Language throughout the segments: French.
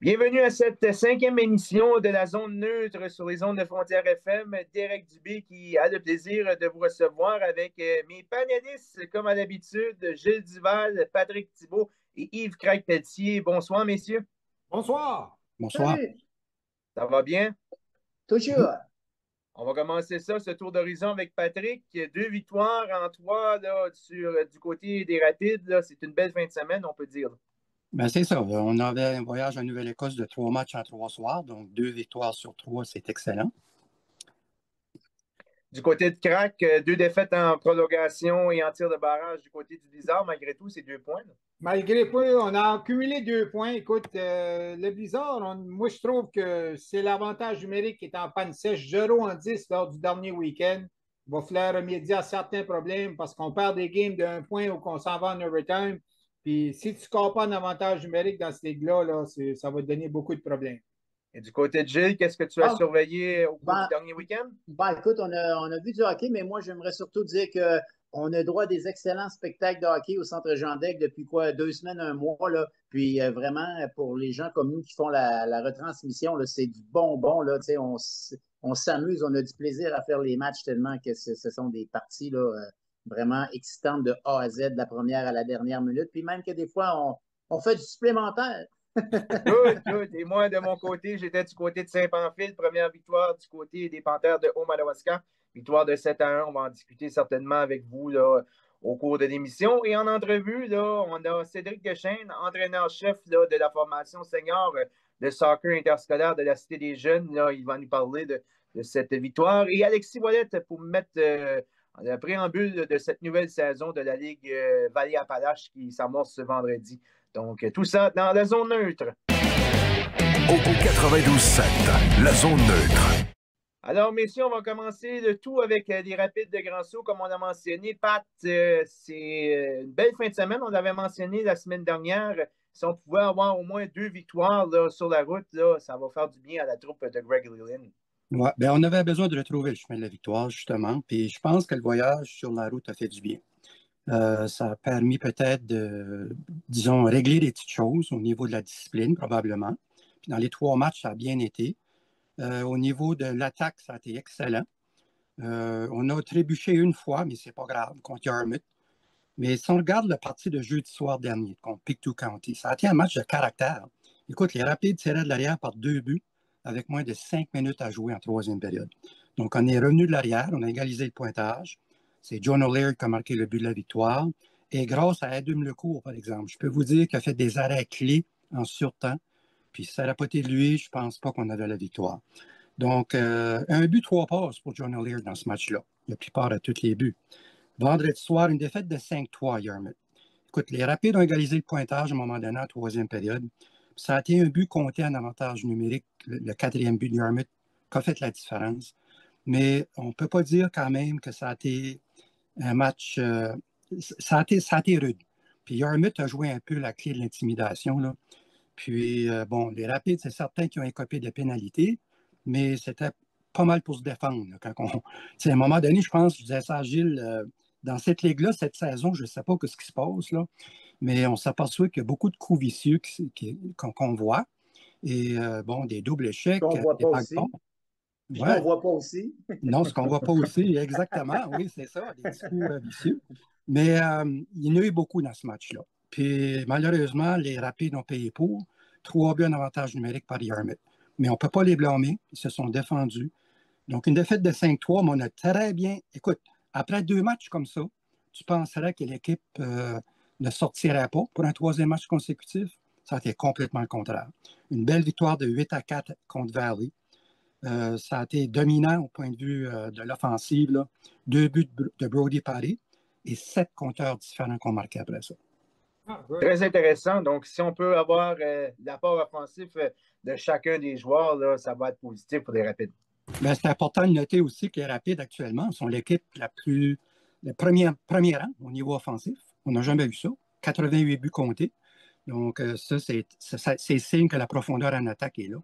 Bienvenue à cette cinquième émission de la zone neutre sur les ondes de Frontières FM. Derek Dubé qui a le plaisir de vous recevoir avec mes panélistes, comme à l'habitude, Gilles Duval, Patrick Thibault et Yves Craig-Pelletier. Bonsoir, messieurs. Bonsoir. Bonsoir. Salut, Ça va bien? toujours. On va commencer ça, ce tour d'horizon avec Patrick. 2 victoires en trois là, du côté des Rapides. Là. C'est une belle fin de semaine, on peut dire. Ben, c'est ça. On avait un voyage en Nouvelle-Écosse de 3 matchs en 3 soirs, donc 2 victoires sur 3, c'est excellent. Du côté de Crac, 2 défaites en prolongation et en tir de barrage du côté du Blizzard. Malgré tout, c'est 2 points. Là. Malgré tout, on a cumulé 2 points. Écoute, le Blizzard, moi, je trouve que c'est l'avantage numérique qui est en panne sèche. 0-10 lors du dernier week-end. Il va falloir remédier à certains problèmes parce qu'on perd des games d'1 point ou qu'on s'en va en overtime. Puis si tu ne scores pas un avantage numérique dans cette ligue-là, ça va te donner beaucoup de problèmes. Et du côté de Gilles, qu'est-ce que tu as Ah, surveillé au cours du ben, dernier week-end? écoute, on a vu du hockey, mais moi, j'aimerais surtout dire qu'on a droit à des excellents spectacles de hockey au Centre Jean Deck depuis quoi, 2 semaines, un mois, là. Puis vraiment, pour les gens comme nous qui font la retransmission, là, c'est du bonbon, là. Tu sais, on s'amuse, on a du plaisir à faire les matchs tellement que ce sont des parties, là, vraiment excitantes de A à Z, de la première à la dernière minute. Puis même que des fois, on fait du supplémentaire. Good, good. Et moi, de mon côté, j'étais du côté de Saint-Pamphile. Première victoire du côté des Panthères de Haut-Madawaska. Victoire de 7-1. On va en discuter certainement avec vous là, au cours de l'émission. Et en entrevue, là, on a Cédric Deschênes, entraîneur-chef là, de la formation senior de soccer interscolaire de la Cité des Jeunes. Là, il va nous parler de cette victoire. Et Alexis Ouellette pour mettre le préambule de cette nouvelle saison de la Ligue Vallée-Appalaches qui s'amorce ce vendredi. Donc, tout ça dans la zone neutre. Au 92.7, la zone neutre. Alors, messieurs, on va commencer le tout avec les Rapides de Grand-Sault, comme on a mentionné. Pat, c'est une belle fin de semaine. On l'avait mentionné la semaine dernière. Si on pouvait avoir au moins 2 victoires là, sur la route, là, ça va faire du bien à la troupe de Greg Leland. Ouais, ben, on avait besoin de retrouver le chemin de la victoire, justement. Puis je pense que le voyage sur la route a fait du bien. Ça a permis peut-être de, disons, régler des petites choses au niveau de la discipline, probablement. Puis dans les 3 matchs, ça a bien été. Au niveau de l'attaque, ça a été excellent. On a trébuché une fois, mais c'est pas grave, contre Yarmouth. Mais si on regarde le parti de jeudi soir dernier contre Pictou County, ça a été un match de caractère. Écoute, les Rapides tiraient de l'arrière par 2 buts avec moins de 5 minutes à jouer en troisième période. Donc, on est revenu de l'arrière, on a égalisé le pointage. C'est John O'Leary qui a marqué le but de la victoire. Et grâce à Adam Lecourt, par exemple, je peux vous dire qu'il a fait des arrêts clés en surtemps. Puis si ça n'aurait pas été de lui, je ne pense pas qu'on avait la victoire. Donc, un but, 3 passes pour John O'Leary dans ce match-là. Il a pris part à tous les buts. Vendredi soir, une défaite de 5-3 à Yarmouth. Écoute, les Rapides ont égalisé le pointage à un moment donné en troisième période. Ça a été un but compté en avantage numérique, le quatrième but de Yarmouth, qui a fait la différence. Mais on ne peut pas dire quand même que ça a été un match... ça a été rude. Puis Yarmouth a joué un peu la clé de l'intimidation, là. Puis, bon, les Rapides, c'est certain qu'ils ont écopé de pénalités, mais c'était pas mal pour se défendre. Là, à un moment donné, je pense, je disais ça à Gilles, dans cette ligue-là, cette saison, je ne sais pas ce qui se passe, là, mais on s'aperçoit qu'il y a beaucoup de coups vicieux qu'on voit. Et bon, des doubles échecs, Qu'on ne voit des pas backdoors. aussi. Puis qu'on ne Ouais. voit pas aussi. Non, ce qu'on ne voit pas aussi, exactement, oui, c'est ça, des petits coups vicieux. Mais il y en a eu beaucoup dans ce match-là. Puis malheureusement, les Rapides ont payé pour. 3 buts en avantage numérique par Yarmouth. Mais on ne peut pas les blâmer, ils se sont défendus. Donc une défaite de 5-3, mais on a très bien... Écoute, après 2 matchs comme ça, tu penserais que l'équipe ne sortirait pas pour un troisième match consécutif. Ça a été complètement le contraire. Une belle victoire de 8-4 contre Valley. Ça a été dominant au point de vue de l'offensive. Là. 2 buts de Brody Parry et 7 compteurs différents qu'on marquait après ça. Ah, good. Très intéressant. Donc, si on peut avoir l'apport offensif de chacun des joueurs, là, ça va être positif pour les Rapides. Ben, c'est important de noter aussi que les Rapides actuellement sont l'équipe le premier rang au niveau offensif. On n'a jamais vu ça. 88 buts comptés. Donc, ça, c'est signe que la profondeur en attaque est là.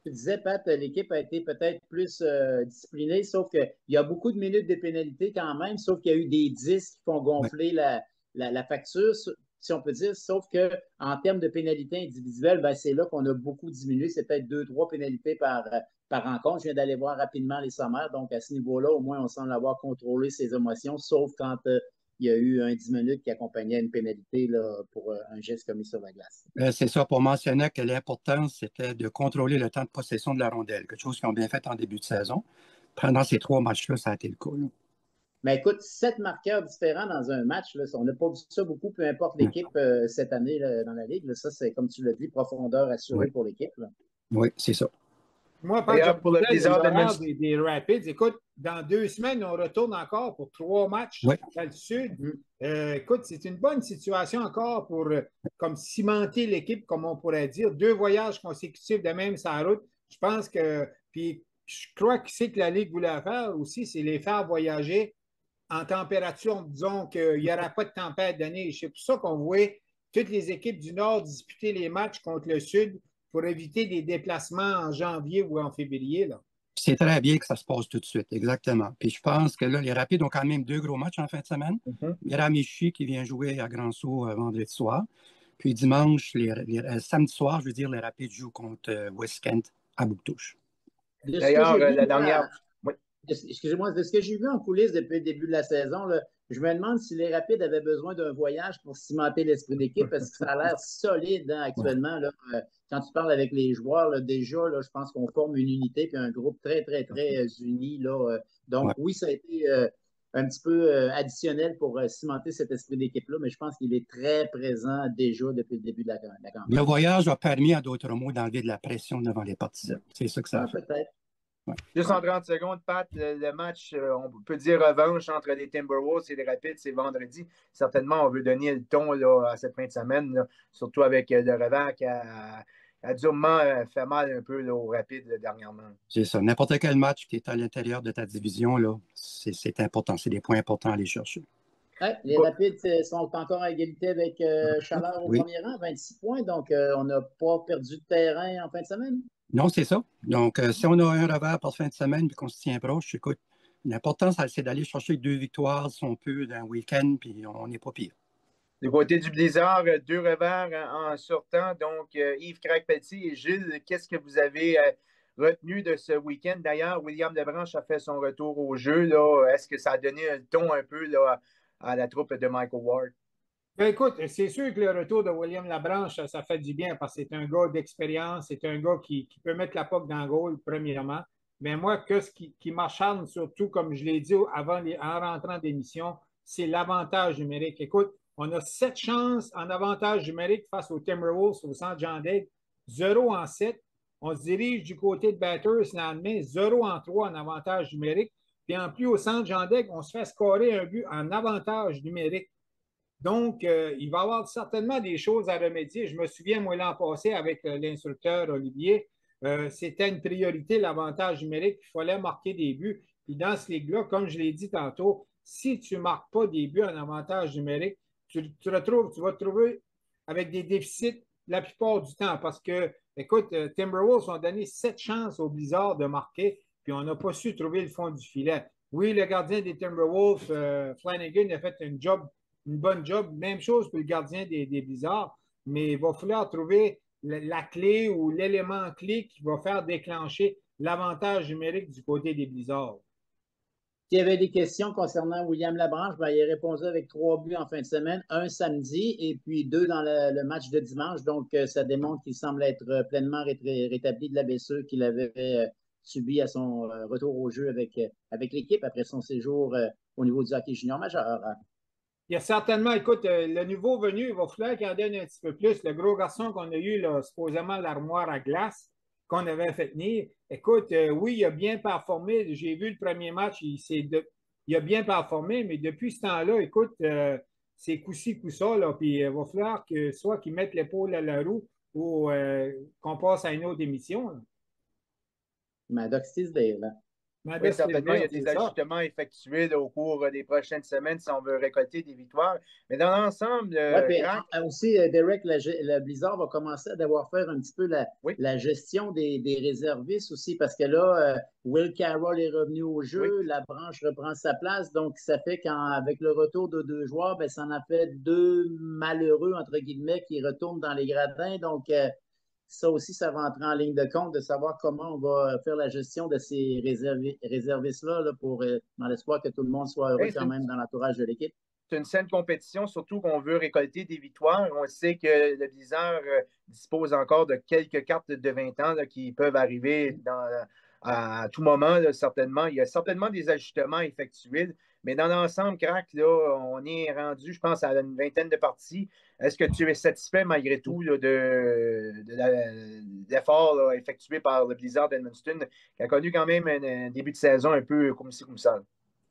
Tu disais, Pat, l'équipe a été peut-être plus disciplinée, sauf qu'il y a beaucoup de minutes de pénalité quand même, sauf qu'il y a eu des 10 qui font Ouais. gonfler la facture. si on peut dire, sauf qu'en termes de pénalités individuelles, ben, c'est là qu'on a beaucoup diminué. C'est peut-être 2-3 pénalités par rencontre. Je viens d'aller voir rapidement les sommaires. Donc, à ce niveau-là, au moins, on semble avoir contrôlé ses émotions, sauf quand il y a eu un 10 minutes qui accompagnait une pénalité là, pour un geste commis sur la glace. C'est ça, pour mentionner que l'important, c'était de contrôler le temps de possession de la rondelle, quelque chose qu'ils ont bien fait en début de saison. Pendant ces 3 matchs-là, ça a été le cas. Là. Mais écoute, 7 marqueurs différents dans un match, là, on n'a pas vu ça beaucoup, peu importe l'équipe cette année là, dans la Ligue. Là, ça, c'est, comme tu l'as dit, profondeur assurée pour l'équipe. Là. Oui, c'est ça. Moi, quand je pour l'horaire des Rapids, écoute, dans 2 semaines, on retourne encore pour 3 matchs dans le Sud. Écoute, c'est une bonne situation encore pour comme cimenter l'équipe, comme on pourrait dire. 2 voyages consécutifs de même sur la route. Je pense que, puis je crois que c'est que la Ligue voulait faire aussi, c'est les faire voyager en température. Disons qu'il n'y aura pas de tempête de neige. C'est pour ça qu'on voit toutes les équipes du Nord disputer les matchs contre le Sud pour éviter des déplacements en janvier ou en février. Là. C'est très bien que ça se passe tout de suite, exactement. Puis je pense que là, les Rapides ont quand même 2 gros matchs en fin de semaine. Miramichi qui vient jouer à Grand-Sault vendredi soir. Puis dimanche, samedi soir, je veux dire, les Rapides jouent contre West Kent à Bouctouche. D'ailleurs, la dernière... Excusez-moi, de ce que j'ai vu en coulisses depuis le début de la saison, là, je me demande si les Rapides avaient besoin d'un voyage pour cimenter l'esprit d'équipe parce que ça a l'air solide actuellement. Là, quand tu parles avec les joueurs, là, déjà, là, je pense qu'on forme une unité et un groupe très, très, très uni. Là, donc, oui, ça a été un petit peu additionnel pour cimenter cet esprit d'équipe-là, mais je pense qu'il est très présent déjà depuis le début de la campagne. Le voyage a permis, à d'autres mots, d'enlever de la pression devant les partisans. C'est ça que ça a fait. Peut-être. Ouais. Juste en 30 secondes, Pat, le match, on peut dire revanche entre les Timberwolves et les Rapids, c'est vendredi. Certainement, on veut donner le ton là, à cette fin de semaine, là, surtout avec le revers qui a durement fait mal un peu là, aux Rapids dernièrement. C'est ça. N'importe quel match qui est à l'intérieur de ta division, là, c'est important. C'est des points importants à aller chercher. Ouais, les Rapids sont encore à égalité avec Chaleur au premier rang, 26 points. Donc, on n'a pas perdu de terrain en fin de semaine. Non, c'est ça. Donc, si on a un revers par fin de semaine et qu'on se tient proche, écoute, l'important, c'est d'aller chercher 2 victoires, si on peut, d'un week-end, puis on n'est pas pire. Du côté du Blizzard, 2 revers en sortant. Donc, Yves Crac-Petit et Gilles, qu'est-ce que vous avez retenu de ce week-end? D'ailleurs, William Lebranche a fait son retour au jeu. Là. Est-ce que ça a donné un ton un peu là, à la troupe de Michael Ward? Ben écoute, c'est sûr que le retour de William Labranche, ça fait du bien parce que c'est un gars d'expérience, c'est un gars qui peut mettre la puck dans le goal, premièrement. Mais moi, ce qui m'acharne surtout, comme je l'ai dit en rentrant d'émission, c'est l'avantage numérique. Écoute, on a 7 chances en avantage numérique face aux Timberwolves au centre Jean Daig, 0 en 7. On se dirige du côté de Batters le lendemain, 0 en 3 en avantage numérique. Puis en plus, au centre Jean Daig, on se fait scorer un but en avantage numérique. Donc, il va y avoir certainement des choses à remédier. Je me souviens, moi, l'an passé, avec l'instructeur Olivier, c'était une priorité, l'avantage numérique. Il fallait marquer des buts. Puis dans ce ligue-là, comme je l'ai dit tantôt, si tu ne marques pas des buts en avantage numérique, tu vas te trouver avec des déficits la plupart du temps. Parce que, écoute, Timberwolves ont donné 7 chances au Blizzard de marquer, puis on n'a pas su trouver le fond du filet. Oui, le gardien des Timberwolves, Flanagan, a fait une bonne job. Même chose pour le gardien des Blizzards, mais il va falloir trouver la clé ou l'élément clé qui va faire déclencher l'avantage numérique du côté des Blizzards. S'il y avait des questions concernant William Labranche, ben, il a répondu avec 3 buts en fin de semaine, 1 samedi et puis 2 dans le match de dimanche. Donc, ça démontre qu'il semble être pleinement rétabli de la blessure qu'il avait subie à son retour au jeu avec l'équipe après son séjour au niveau du hockey junior majeur. Il y a certainement, écoute, le nouveau venu, il va falloir qu'il en donne un petit peu plus. Le gros garçon qu'on a eu, là, supposément l'armoire à glace qu'on avait fait tenir. Écoute, oui, il a bien performé. J'ai vu le premier match, il a bien performé, mais depuis ce temps-là, écoute, c'est coup-ci, coup-ça, là, puis il va falloir que soit qu'il mette l'épaule à la roue ou qu'on passe à une autre émission. Là. Maddox Tisdale, là. Oui, Modeste certainement, il y a c'est des ça. ajustements effectués là, au cours des prochaines semaines si on veut récolter des victoires. Mais dans l'ensemble, Oui, puis Crack, aussi, Derek, le Blizzard va commencer à devoir faire un petit peu oui, la gestion des réservistes aussi, parce que là, Will Carroll est revenu au oui. jeu, la branche reprend sa place, donc ça fait qu'avec le retour de deux joueurs, ben, ça en a fait deux malheureux, entre guillemets, qui retournent dans les gradins. Donc, ça aussi, ça va entrer en ligne de compte de savoir comment on va faire la gestion de ces réservistes-là là, dans l'espoir que tout le monde soit heureux Hey, quand même dans l'entourage de l'équipe. c'est une saine compétition, surtout qu'on veut récolter des victoires. On sait que le Blizzard dispose encore de quelques cartes de 20 ans là, qui peuvent arriver à tout moment, là, certainement. Il y a certainement des ajustements effectués, mais dans l'ensemble, Crack, là, on est rendu, je pense, à une vingtaine de parties. Est-ce que tu es satisfait malgré tout là, de l'effort là, effectué par le Blizzard d'Edmundston, qui a connu quand même un début de saison un peu comme ci, comme ça?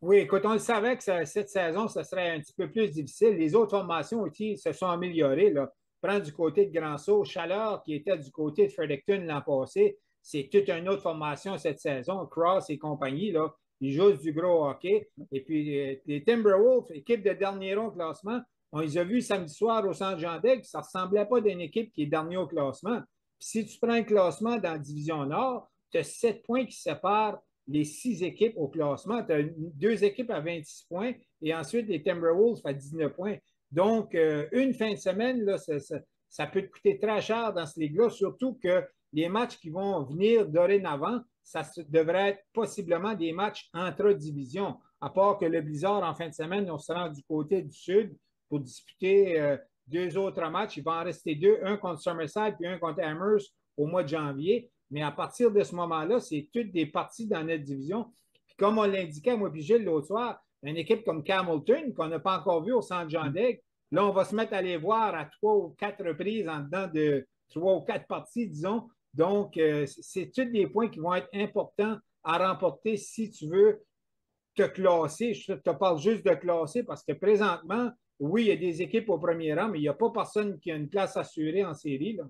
Oui, écoute, on le savait que cette saison, ce serait un petit peu plus difficile. Les autres formations aussi se sont améliorées. Là. Prends du côté de Grand-Sault, Chaleur, qui était du côté de Fredericton l'an passé, c'est toute une autre formation cette saison. Cross et compagnie, là, ils jouent du gros hockey. Et puis, les Timberwolves, équipe de dernier rond au classement, on les a vus samedi soir au Centre Jean-Deck, ça ne ressemblait pas d'une équipe qui est dernier au classement. Puis, si tu prends le classement dans la Division Nord, tu as 7 points qui séparent les 6 équipes au classement. Tu as 2 équipes à 26 points et ensuite les Timberwolves à 19 points. Donc, une fin de semaine, là, ça peut te coûter très cher dans ce ligue-là, surtout que les matchs qui vont venir dorénavant, ça devrait être possiblement des matchs entre divisions, à part que le Blizzard, en fin de semaine, on se rend du côté du sud pour disputer 2 autres matchs. Il va en rester 2, un contre Summerside puis un contre Amherst au mois de janvier. Mais à partir de ce moment-là, c'est toutes des parties dans notre division. Puis comme on l'indiquait, moi puis Gilles, l'autre soir, une équipe comme Hamilton, qu'on n'a pas encore vu au Centre Jean Deck, là, on va se mettre à les voir à 3 ou 4 reprises en dedans de 3 ou 4 parties, disons. Donc, c'est tous des points qui vont être importants à remporter si tu veux te classer. Je te parle juste de classer parce que présentement, oui, il y a des équipes au premier rang, mais il n'y a pas personne qui a une place assurée en série. Là.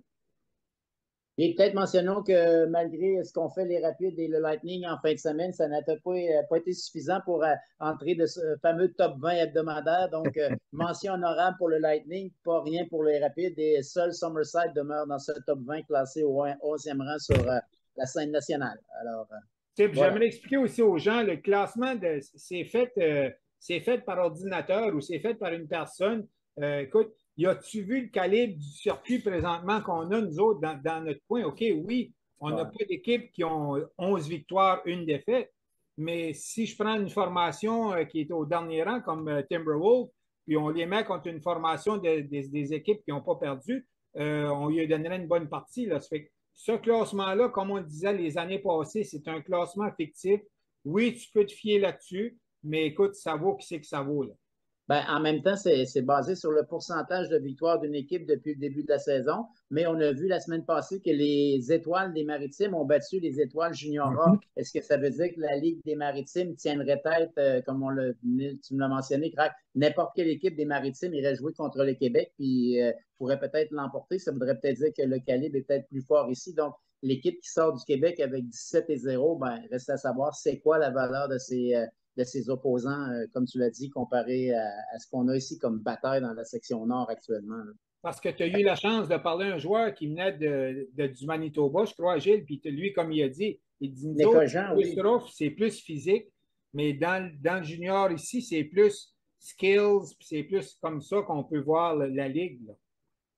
Et peut-être mentionnons que malgré ce qu'ont fait les Rapides et le Lightning en fin de semaine, ça n'a pas été suffisant pour entrer de ce fameux top 20 hebdomadaire. Donc, mention honorable pour le Lightning, pas rien pour les Rapides. Et seul Summerside demeure dans ce top 20 classé au 11e rang sur la scène nationale. Alors, voilà. J'aimerais expliquer aussi aux gens, le classement, c'est fait par ordinateur ou c'est fait par une personne. Écoute, y a-tu vu le calibre du circuit présentement qu'on a, nous autres, dans notre coin? OK, oui, on n'a pas d'équipe qui ont 11 victoires, une défaite, mais si je prends une formation qui est au dernier rang, comme Timberwolves, puis on les met contre une formation des équipes qui n'ont pas perdu, on lui donnerait une bonne partie. Là. Ça fait que ce classement-là, comme on le disait les années passées, c'est un classement fictif. Oui, tu peux te fier là-dessus, mais écoute, ça vaut qui c'est que ça vaut. Là. Ben, en même temps, c'est basé sur le pourcentage de victoire d'une équipe depuis le début de la saison. Mais on a vu la semaine passée que les étoiles des Maritimes ont battu les étoiles Junior A. Est-ce que ça veut dire que la Ligue des Maritimes tiendrait tête, comme tu me l'as mentionné, Crac, n'importe quelle équipe des Maritimes irait jouer contre le Québec puis pourrait peut-être l'emporter? Ça voudrait peut-être dire que le calibre est peut-être plus fort ici. Donc, l'équipe qui sort du Québec avec 17-0, ben, reste à savoir c'est quoi la valeur de ses opposants, comme tu l'as dit, comparé à ce qu'on a ici comme bataille dans la section nord actuellement. Là. Parce que tu as eu la chance de parler à un joueur qui venait du Manitoba, je crois, Gilles, puis lui, comme il a dit, il dit, nous autres, c'est plus physique, mais dans le junior ici, c'est plus skills, puis c'est plus comme ça qu'on peut voir la Ligue. Là.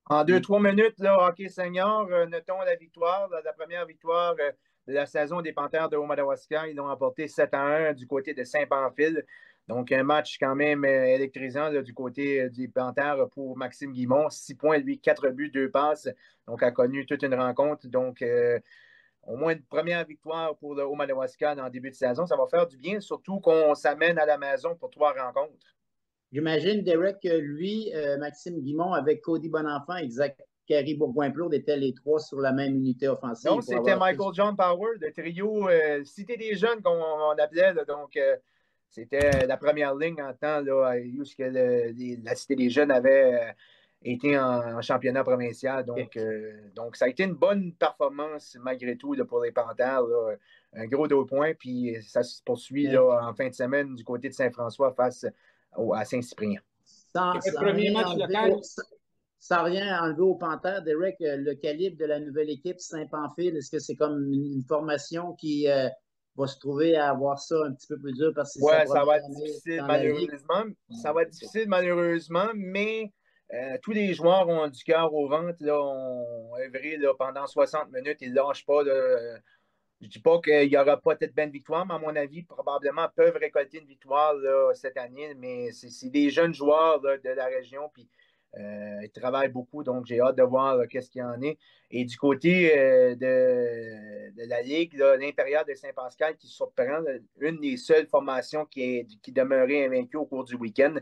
En 2-3 minutes, là, hockey senior, notons la victoire, la première victoire de la saison des Panthères de Haut-Madawaska. Ils ont remporté 7-1 du côté de Saint-Pamphile. Donc, un match quand même électrisant là, du côté des Panthères pour Maxime Guimont. 6 points, lui, 4 buts, 2 passes. Donc, a connu toute une rencontre. Donc, au moins une première victoire pour le Haut-Madawaska dans le début de saison. Ça va faire du bien, surtout qu'on s'amène à la maison pour 3 rencontres. J'imagine, Derek, que lui, Maxime Guimont, avec Cody Bonenfant et Zachary Bourgoin-Plourde étaient les 3 sur la même unité offensive. Non, c'était Michael John Power, le trio Cité des jeunes qu'on appelait. Là, donc, c'était la première ligne en temps là, où la Cité des jeunes avait été en championnat provincial. Donc, ça a été une bonne performance malgré tout là, pour les Panthères. Là. Un gros 2 points, puis ça se poursuit là, en fin de semaine du côté de Saint-François face à Saint-Cyprien. Sans, Le sans premier rien match enlever local. sans rien enlever aux Panthères, Derek, le calibre de la nouvelle équipe Saint-Pamphile, est-ce que c'est comme une formation qui va se trouver à avoir ça un petit peu plus dur parce que c'est sa Ouais, ça va première être année difficile dans la Ligue? malheureusement. Ça va être difficile malheureusement, mais tous les joueurs ont du cœur au ventre. Là, ont œuvré là, pendant 60 minutes. Ils ne lâchent pas. Là. Je ne dis pas qu'il n'y aura pas peut-être bien de victoire, mais à mon avis, probablement peuvent récolter une victoire là, cette année. Mais c'est des jeunes joueurs là, de la région, puis ils travaillent beaucoup, donc j'ai hâte de voir qu'est-ce qu'il y en est. Et du côté de la Ligue, l'Impérial de Saint-Pascal qui surprend, là, une des seules formations qui demeurait invaincue au cours du week-end.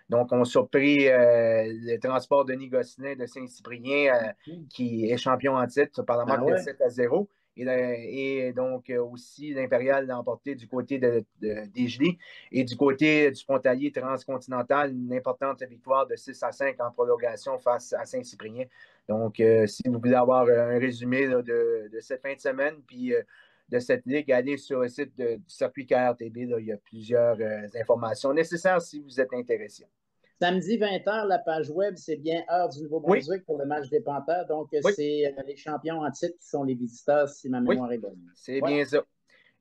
Donc, on a surpris le transport de Denis Gosselin de Saint-Cyprien, qui est champion en titre par la Ah marque de ouais? 7-0. Et donc, aussi, l'Impérial l'a emporté du côté des Gelées. Et du côté du frontalier transcontinental, une importante victoire de 6-5 en prolongation face à Saint-Cyprien. Donc, si vous voulez avoir un résumé là, de cette fin de semaine, puis de cette ligue, allez sur le site du circuit KRTB. Là, il y a plusieurs informations nécessaires si vous êtes intéressé. Samedi 20h, la page web, c'est bien heure du Nouveau-Brunswick pour le match des Panthères. Donc, Oui. c'est les champions en titre qui sont les visiteurs, si ma mémoire est bonne. C'est Ouais. bien ça.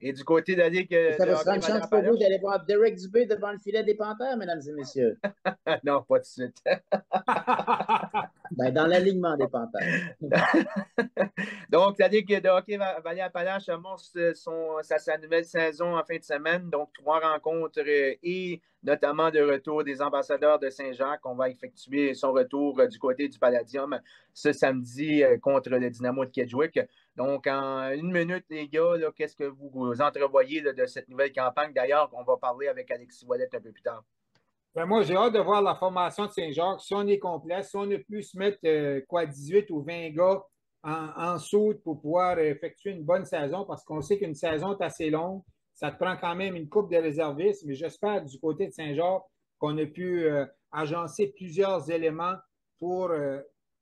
Et du côté de la Ligue Ça de va sera hockey une chance pour vous Valais-Appalaches? d'aller voir Derek Dubé devant le filet des Panthères, mesdames et messieurs. Non, pas tout de suite. Ben, dans l'alignement des Panthères. Donc, la Ligue de hockey Valais-Appalaches amorce sa nouvelle saison en fin de semaine. Donc, 3 rencontres et notamment le retour des ambassadeurs de Saint-Jacques. On va effectuer son retour du côté du Palladium ce samedi contre le Dynamo de Kedgewick. Donc, en une minute, les gars, qu'est-ce que vous entrevoyez là, de cette nouvelle campagne? D'ailleurs, on va parler avec Alexis Ouellet un peu plus tard. Ben moi, j'ai hâte de voir la formation de Saint-Jacques. Si on est complet, si on a pu se mettre 18 ou 20 gars en saut pour pouvoir effectuer une bonne saison, parce qu'on sait qu'une saison est assez longue. Ça te prend quand même une coupe de réservistes, mais j'espère du côté de Saint-Jacques qu'on a pu agencer plusieurs éléments pour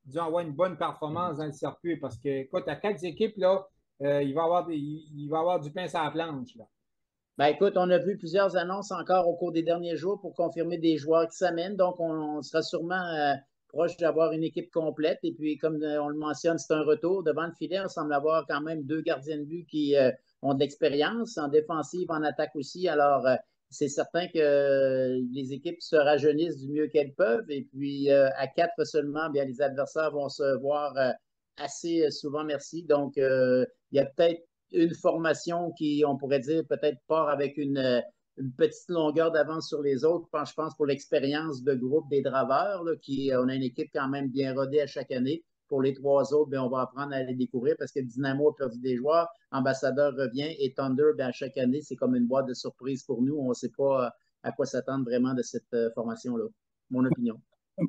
disons, avoir une bonne performance dans le circuit. Parce que, écoute, à 4 équipes, là, il va y avoir du pain sur la planche. Là. Ben, écoute, on a vu plusieurs annonces encore au cours des derniers jours pour confirmer des joueurs qui s'amènent. Donc, on sera sûrement proche d'avoir une équipe complète. Et puis, comme on le mentionne, c'est un retour. Devant le filet, on semble avoir quand même 2 gardiens de but qui ont de l'expérience en défensive, en attaque aussi. Alors, c'est certain que les équipes se rajeunissent du mieux qu'elles peuvent. Et puis, à 4 seulement, bien, les adversaires vont se voir assez souvent, merci. Donc, il y a peut-être une formation qui, on pourrait dire, peut-être part avec une petite longueur d'avance sur les autres. Je pense pour l'expérience de groupe des draveurs, là, on a une équipe quand même bien rodée à chaque année. Pour les 3 autres, bien, on va apprendre à les découvrir parce que Dynamo a perdu des joueurs, Ambassadeur revient et Thunder, bien, à chaque année, c'est comme une boîte de surprise pour nous. On ne sait pas à quoi s'attendre vraiment de cette formation-là. Mon opinion.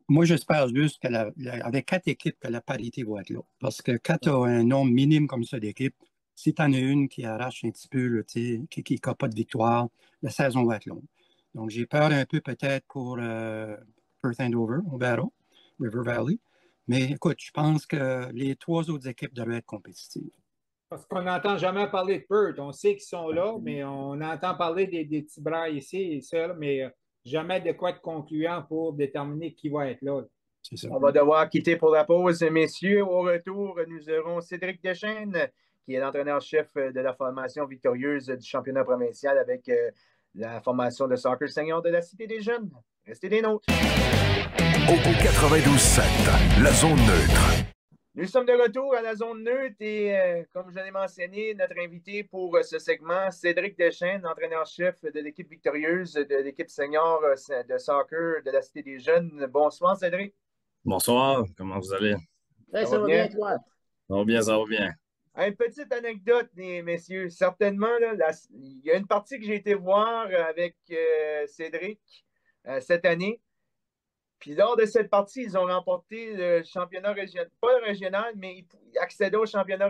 Moi, j'espère juste qu'avec 4 équipes, que la parité va être là. Parce que quand tu as un nombre minime comme ça d'équipes, si tu en as une qui arrache un petit peu, là, qui n'a pas de victoire, la saison va être longue. Donc, j'ai peur un peu peut-être pour Perth Andover, on verra, River Valley. Mais écoute, je pense que les 3 autres équipes devraient être compétitives. Parce qu'on n'entend jamais parler de Perth. On sait qu'ils sont là, mais on entend parler des petits bras ici et ça, mais jamais de quoi être concluant pour déterminer qui va être là. C'est ça. On va devoir quitter pour la pause, messieurs. Au retour, nous aurons Cédric Deschênes, qui est l'entraîneur-chef de la formation victorieuse du championnat provincial avec la formation de soccer senior de la Cité des Jeunes. Restez des nôtres. Au 92.7, la zone neutre. Nous sommes de retour à la zone neutre et, comme je l'ai mentionné, notre invité pour ce segment, Cédric Deschênes, entraîneur-chef de l'équipe victorieuse de l'équipe senior de soccer de la Cité des Jeunes. Bonsoir, Cédric. Bonsoir, comment vous allez? Ça va bien, toi? Ça va bien, ça va bien. Une petite anecdote, messieurs. Certainement, là, il y a une partie que j'ai été voir avec Cédric cette année. Puis lors de cette partie, ils ont remporté le championnat régional, pas le régional, mais ils accédaient au championnat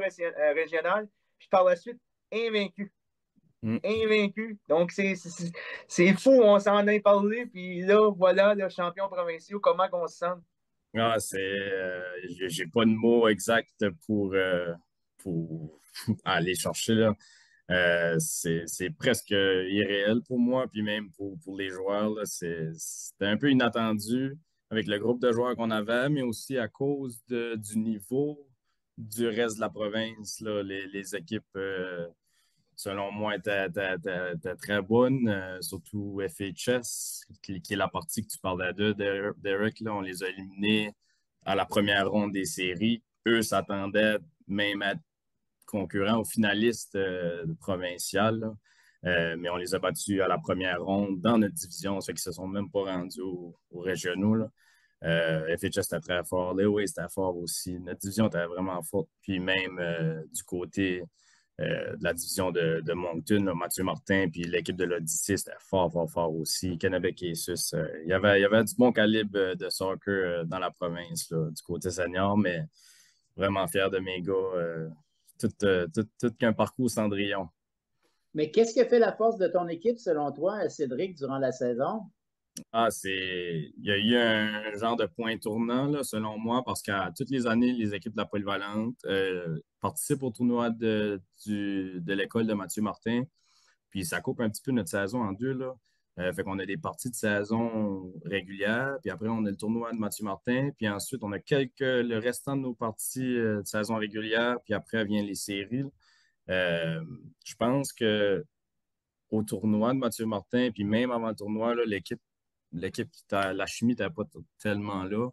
régional. Puis par la suite, invaincus. Invaincus. Donc, c'est fou, on s'en a parlé. Puis là, voilà, le champion provincial, comment on se sent? Ah, j'ai pas de mots exacts pour aller chercher là. C'est presque irréel pour moi, puis même pour les joueurs, là, c'était un peu inattendu avec le groupe de joueurs qu'on avait, mais aussi à cause du niveau du reste de la province, là, les équipes, selon moi, étaient très bonnes, surtout FHS, qui est la partie que tu parlais d'eux, Derek, là, on les a éliminés à la première ronde des séries. Eux s'attendaient même à concurrents aux finalistes provinciales, là. Mais on les a battus à la première ronde dans notre division, ceux qui ne se sont même pas rendus aux régionaux, là. FHS était très fort, Lewis était fort aussi. Notre division était vraiment forte. Puis même du côté de la division de Moncton, là, Mathieu Martin, puis l'équipe de l'Odyssée, c'était fort, fort, fort aussi. Kennebec et Sus, il y avait du bon calibre de soccer dans la province, là, du côté senior, mais vraiment fier de mes gars. Tout qu'un parcours Cendrillon. Mais qu'est-ce qui a fait la force de ton équipe, selon toi, Cédric, durant la saison? Ah, il y a eu un genre de point tournant, là, selon moi, parce qu'à toutes les années, les équipes de la polyvalente participent au tournoi de l'école de Mathieu Martin. Puis ça coupe un petit peu notre saison en deux, là. Fait qu'on a des parties de saison régulières, puis après, on a le tournoi de Mathieu Martin, puis ensuite, on a le restant de nos parties de saison régulière, puis après, vient les séries, là. Je pense que au tournoi de Mathieu Martin, puis même avant le tournoi, là, la chimie n'était pas tellement là.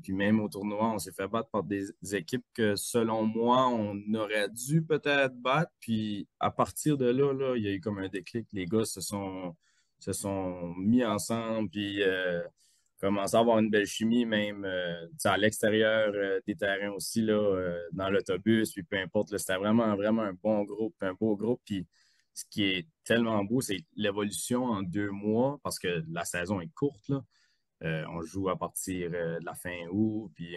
Puis même au tournoi, on s'est fait battre par des équipes que, selon moi, on aurait dû peut-être battre. Puis à partir de là, il y a eu comme un déclic. Les gars se sont mis ensemble, puis commencé à avoir une belle chimie, même tu sais, à l'extérieur des terrains aussi, là, dans l'autobus, puis peu importe. Là, c'était vraiment, vraiment un bon groupe, un beau groupe. Puis ce qui est tellement beau, c'est l'évolution en 2 mois, parce que la saison est courte, là. On joue à partir de la fin août, puis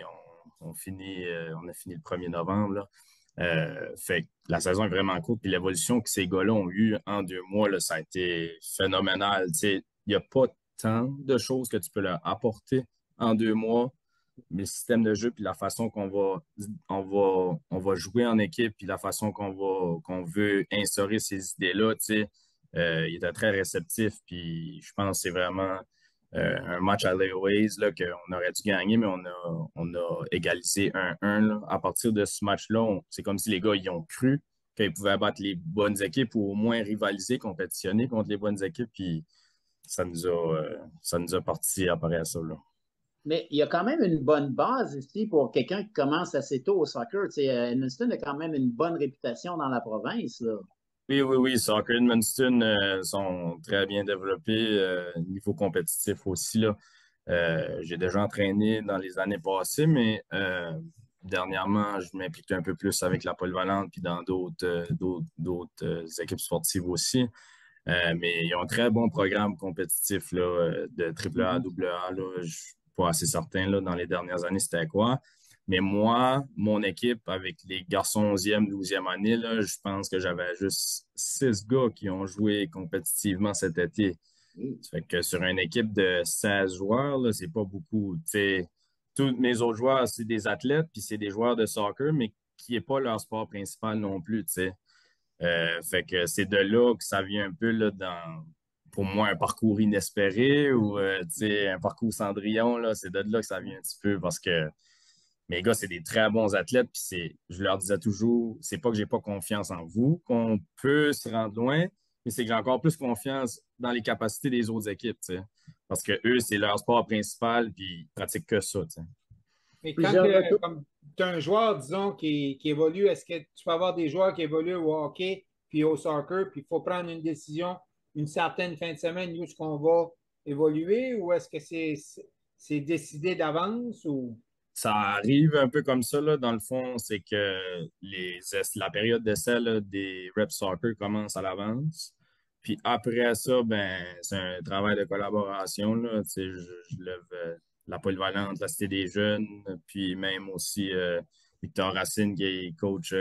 on a fini le 1er novembre, là. Fait que la saison est vraiment courte, puis l'évolution que ces gars-là ont eue en 2 mois, là, ça a été phénoménal. Tu sais, il n'y a pas tant de choses que tu peux leur apporter en 2 mois, mais le système de jeu, puis la façon qu'on va jouer en équipe, puis la façon qu'on veut instaurer ces idées-là, tu sais, il était très réceptif, puis je pense que c'est vraiment un match à Layoways là, qu'on aurait dû gagner, mais on a égalisé 1-1, là. À partir de ce match-là, c'est comme si les gars y ont cru qu'ils pouvaient battre les bonnes équipes ou au moins rivaliser, compétitionner contre les bonnes équipes, puis ça nous a parti après ça, là. Mais il y a quand même une bonne base ici pour quelqu'un qui commence assez tôt au soccer. Tu sais, Edmundston a quand même une bonne réputation dans la province, là. Oui, oui, oui. Soccer Edmundston sont très bien développés, niveau compétitif aussi, là. J'ai déjà entraîné dans les années passées, mais dernièrement, je m'implique un peu plus avec la polyvalente puis dans d'autres équipes sportives aussi. Mais ils ont un très bon programme compétitif là, de AAA, AA. Là. Je ne suis pas assez certain là, dans les dernières années c'était quoi. Mais moi, mon équipe, avec les garçons 11e, 12e année, là, je pense que j'avais juste 6 gars qui ont joué compétitivement cet été. Ça fait que sur une équipe de 16 joueurs, là, c'est pas beaucoup. Tu sais, tous mes autres joueurs, c'est des athlètes, puis c'est des joueurs de soccer, mais qui n'est pas leur sport principal non plus, tu sais. Fait que c'est de là que ça vient un peu là, pour moi, un parcours inespéré ou tu sais, un parcours Cendrillon, là, c'est de là que ça vient un petit peu parce que mes gars, c'est des très bons athlètes. Puis je leur disais toujours, c'est pas que j'ai pas confiance en vous, qu'on peut se rendre loin, mais c'est que j'ai encore plus confiance dans les capacités des autres équipes, tu sais. Parce que eux, c'est leur sport principal, puis ils pratiquent que ça, tu sais. Mais quand Plusieurs retours. tu as un joueur, disons, qui évolue, est-ce que tu peux avoir des joueurs qui évoluent au hockey puis au soccer, puis il faut prendre une décision une certaine fin de semaine où est-ce qu'on va évoluer, ou est-ce que c'est décidé d'avance ou Ça arrive un peu comme ça, là, dans le fond, c'est que la période d'essai là, des Rep Soccer commence à l'avance. Puis après ça, ben, c'est un travail de collaboration, là. Tu sais, je lève la polyvalente, la Cité des jeunes, puis même aussi Victor Racine qui est coach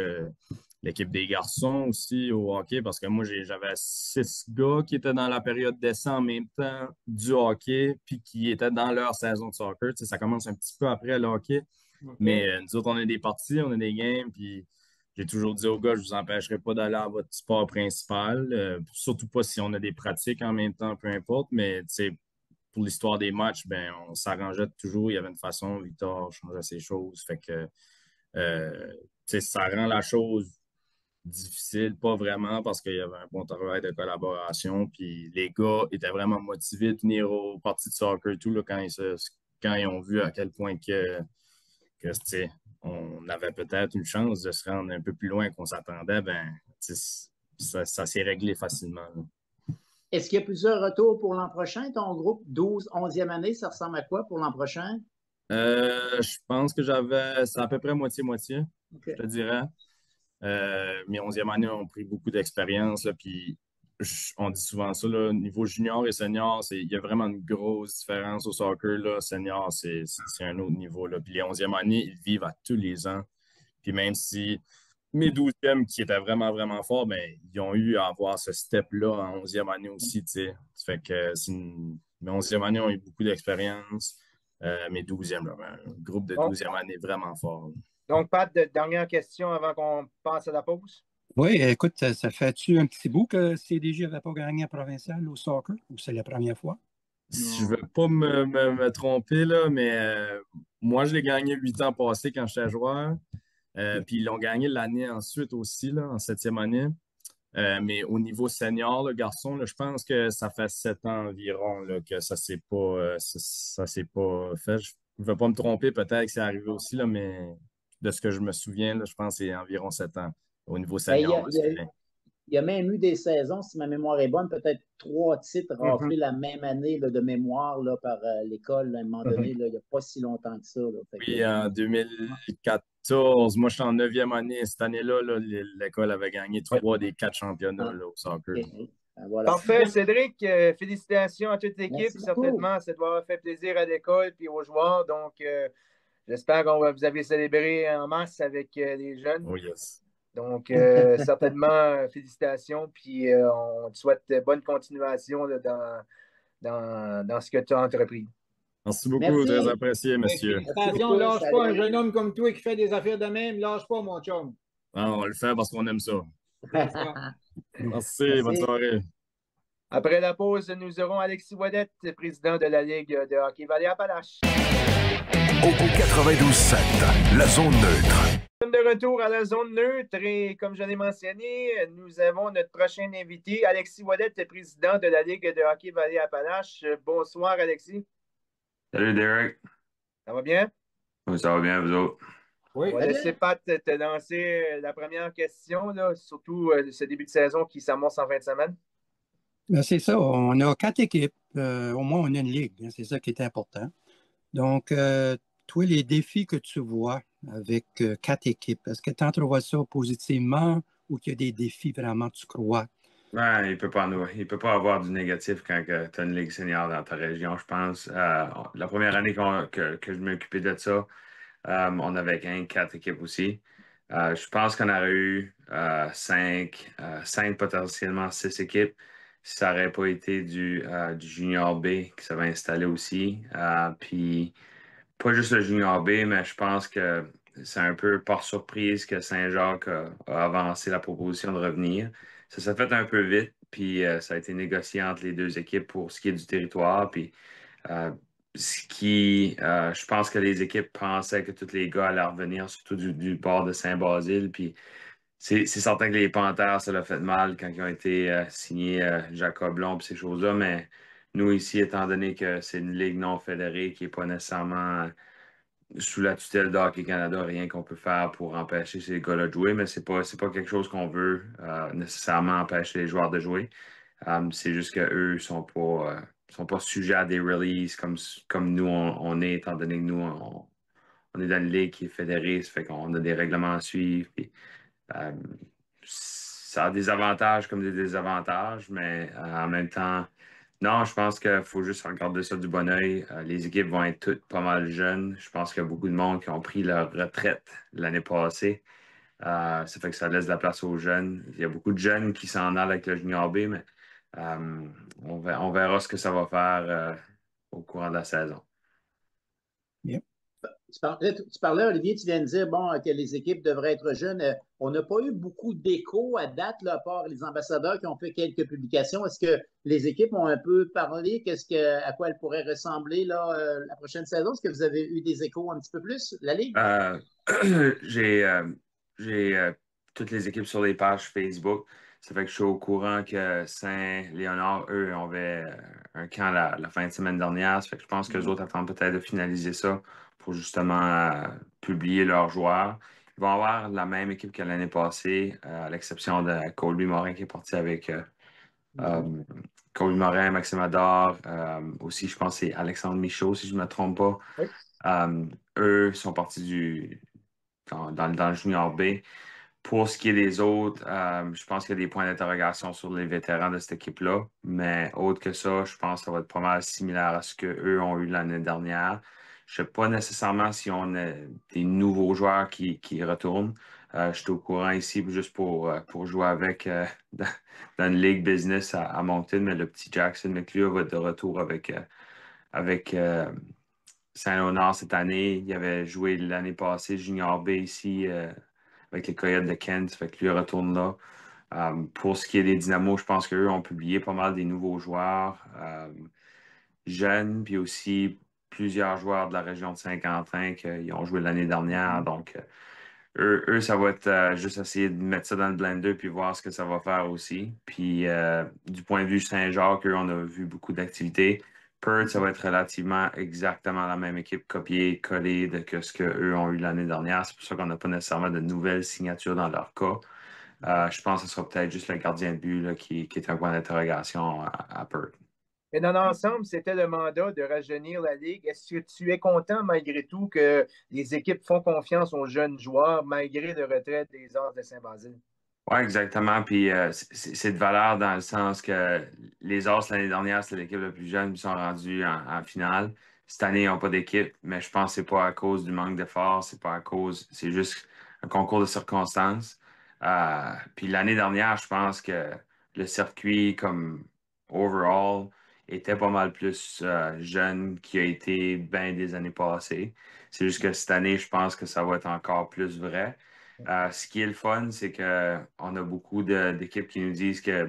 l'équipe des garçons aussi au hockey, parce que moi, j'avais 6 gars qui étaient dans la période d'essai en même temps du hockey, puis qui étaient dans leur saison de soccer. Tu sais, ça commence un petit peu après le hockey. OK. Mais nous autres, on a des parties, on a des games, puis j'ai toujours dit aux gars, je vous empêcherai pas d'aller à votre sport principal, surtout pas si on a des pratiques en même temps, peu importe, mais tu sais, pour l'histoire des matchs, ben, on s'arrangeait toujours, il y avait une façon, Victor changeait ses choses, fait que tu sais, ça rend la chose difficile, pas vraiment, parce qu'il y avait un bon travail de collaboration, puis les gars étaient vraiment motivés de venir aux parties de soccer et tout, là, quand ils ont vu à quel point que tu sais, on avait peut-être une chance de se rendre un peu plus loin qu'on s'attendait, ben, tu sais, ça s'est réglé facilement, là. Est-ce qu'il y a plusieurs retours pour l'an prochain? Ton groupe 12, 11e année, ça ressemble à quoi pour l'an prochain? Je pense que c'est à peu près moitié-moitié, OK. je te dirais. Mes 11e années ont pris beaucoup d'expérience, là, puis on dit souvent ça, là, niveau junior et senior, il y a vraiment une grosse différence au soccer, là. Senior, c'est un autre niveau, là. Puis les 11e années, ils vivent à tous les ans. Puis même si mes 12e, qui étaient vraiment, vraiment forts, ben, ils ont eu à avoir ce step-là en 11e année aussi, tu sais. Ça fait que mes 11e années ont eu beaucoup d'expérience. Mes 12e, là, ben, un groupe de Bon. 12e année vraiment fort, là. Donc, Pat, dernière question avant qu'on passe à la pause. Oui, écoute, ça fait-tu un petit bout que CDJ n'avait pas gagné un provincial au soccer ou c'est la première fois? Si je ne veux pas me tromper, là, mais moi, je l'ai gagné 8 ans passés quand j'étais joueur. Puis ils l'ont gagné l'année ensuite aussi, là, en 7e année. Mais au niveau senior, le garçon, là, je pense que ça fait 7 ans environ là, que ça s'est pas fait. Je ne veux pas me tromper, peut-être que c'est arrivé aussi, là, mais de ce que je me souviens, là, je pense que c'est environ 7 ans au niveau Ben, senior masculin. il y a même eu des saisons, si ma mémoire est bonne, peut-être 3 titres raflés Mhm. la même année là, de mémoire là, par l'école là, à un moment donné, là, il n'y a pas si longtemps que ça. Là. Fait que, Oui, en 2014, moi, je suis en 9e année. Cette année-là, là, l'école avait gagné 3 des 4 championnats là, au soccer. OK. Ben, voilà. Parfait, Cédric. Félicitations à toute l'équipe. Merci beaucoup. Certainement, ça doit avoir fait plaisir à l'école et aux joueurs. Donc, j'espère que vous avez célébré en masse avec les jeunes. Oh yes. Donc, certainement, félicitations. Puis, on te souhaite bonne continuation là, dans ce que tu as entrepris. Merci beaucoup, Merci. très apprécié, monsieur. Félicitations, beaucoup, lâche salut. pas un jeune homme comme toi qui fait des affaires de même, lâche pas, mon chum. Ah, on le fait parce qu'on aime ça. Merci, Merci. bonne soirée. Après la pause, nous aurons Alexis Ouellette, président de la Ligue de hockey Vallée-Appalaches. Au 92.7, la zone neutre. De retour à la zone neutre et comme je l'ai mentionné, nous avons notre prochain invité, Alexis Ouellette, président de la Ligue de hockey Vallée-Appalaches. Bonsoir, Alexis. Salut Derek. Ça va bien? Oui, ça va bien, vous autres? Oui. On va laisser Pat te lancer la première question, là, surtout ce début de saison qui s'amorce en fin de semaine. Ben, c'est ça, on a 4 équipes. Au moins, on a une ligue, hein, c'est ça qui est important. Donc, toi, les défis que tu vois avec 4 équipes, est-ce que tu entrevois ça positivement ou qu'il y a des défis vraiment, tu crois? Ouais, il peut pas avoir du négatif quand tu as une ligue senior dans ta région, je pense. La première année que je m'occupais de ça, on avait 4 équipes aussi. Je pense qu'on aurait eu 5 potentiellement 6 équipes si ça n'aurait pas été du Junior B qui s'avait installé aussi. Puis, pas juste le Junior B, mais je pense que c'est un peu par surprise que Saint-Jacques a avancé la proposition de revenir. Ça s'est fait un peu vite, puis ça a été négocié entre les deux équipes pour ce qui est du territoire. Puis, je pense que les équipes pensaient que tous les gars allaient revenir, surtout du bord de Saint-Basile. Puis, c'est certain que les Panthères, ça l'a fait mal quand ils ont été signés Jacob Long et ces choses-là, mais nous ici, étant donné que c'est une ligue non fédérée qui n'est pas nécessairement sous la tutelle d'Hockey Canada, rien qu'on peut faire pour empêcher ces gars-là de jouer, mais c'est pas quelque chose qu'on veut nécessairement empêcher les joueurs de jouer. C'est juste qu'eux ne sont pas sujets à des releases comme nous, on est, étant donné que nous, on est dans une ligue qui est fédérée, ça fait qu'on a des règlements à suivre. Puis, ça a des avantages comme des désavantages, mais en même temps, non, je pense qu'il faut juste regarder ça du bon œil. Les équipes vont être toutes pas mal jeunes. Je pense qu'il y a beaucoup de monde qui ont pris leur retraite l'année passée. Ça fait que ça laisse de la place aux jeunes. Il y a beaucoup de jeunes qui s'en allent avec le Junior B, mais on verra ce que ça va faire au courant de la saison. Bien. Tu parlais, Olivier, tu viens de dire bon, que les équipes devraient être jeunes. On n'a pas eu beaucoup d'écho à date, là, à part les ambassadeurs qui ont fait quelques publications. Est-ce que les équipes ont un peu parlé? À quoi elles pourraient ressembler là, la prochaine saison? Est-ce que vous avez eu des échos un petit peu plus, la Ligue? Euh, j'ai toutes les équipes sur les pages Facebook. Ça fait que je suis au courant que Saint-Léonard, eux, avaient un camp la fin de semaine dernière. Ça fait que je pense que les autres attendent peut-être de finaliser ça pour justement publier leurs joueurs. Ils vont avoir la même équipe que l'année passée, à l'exception de Colby Morin qui est parti avec euh, Colby Morin, Maxime Ador. Aussi, je pense que c'est Alexandre Michaud, si je ne me trompe pas. Oui. Eux sont partis dans le Junior B. Pour ce qui est des autres, je pense qu'il y a des points d'interrogation sur les vétérans de cette équipe-là. Mais autre que ça, je pense que ça va être pas mal similaire à ce qu'eux ont eu l'année dernière. Je ne sais pas nécessairement si on a des nouveaux joueurs qui retournent. Je suis au courant ici juste pour jouer avec dans une ligue business à Moncton, mais le petit Jackson McClure va être de retour avec Saint-Léonard cette année. Il avait joué l'année passée Junior B ici avec les Coyotes de Kent. Ça fait que lui retourne là. Pour ce qui est des Dynamos, je pense qu'eux ont publié pas mal des nouveaux joueurs jeunes, puis aussi plusieurs joueurs de la région de Saint-Quentin qui ont joué l'année dernière. Donc, eux, ça va être juste essayer de mettre ça dans le blender puis voir ce que ça va faire aussi. Puis, du point de vue Saint-Jacques, eux, on a vu beaucoup d'activités. Perth, ça va être relativement exactement la même équipe copiée-collée de que ce qu'eux ont eu l'année dernière. C'est pour ça qu'on n'a pas nécessairement de nouvelles signatures dans leur cas. Je pense que ce sera peut-être juste le gardien de but là, qui est un point d'interrogation à Perth. Mais dans l'ensemble, c'était le mandat de rajeunir la Ligue. Est-ce que tu es content malgré tout que les équipes font confiance aux jeunes joueurs malgré le retrait des As de Saint-Basile? Oui, exactement. Puis c'est de valeur dans le sens que les As l'année dernière, c'était l'équipe la plus jeune, puis ils sont rendus en finale. Cette année, ils n'ont pas d'équipe, mais je pense que c'est pas à cause du manque d'efforts, c'est juste un concours de circonstances. Puis l'année dernière, je pense que le circuit comme overall était pas mal plus jeune qu'il a été bien des années passées. C'est juste que cette année, je pense que ça va être encore plus vrai. Ce qui est le fun, c'est qu'on a beaucoup d'équipes qui nous disent que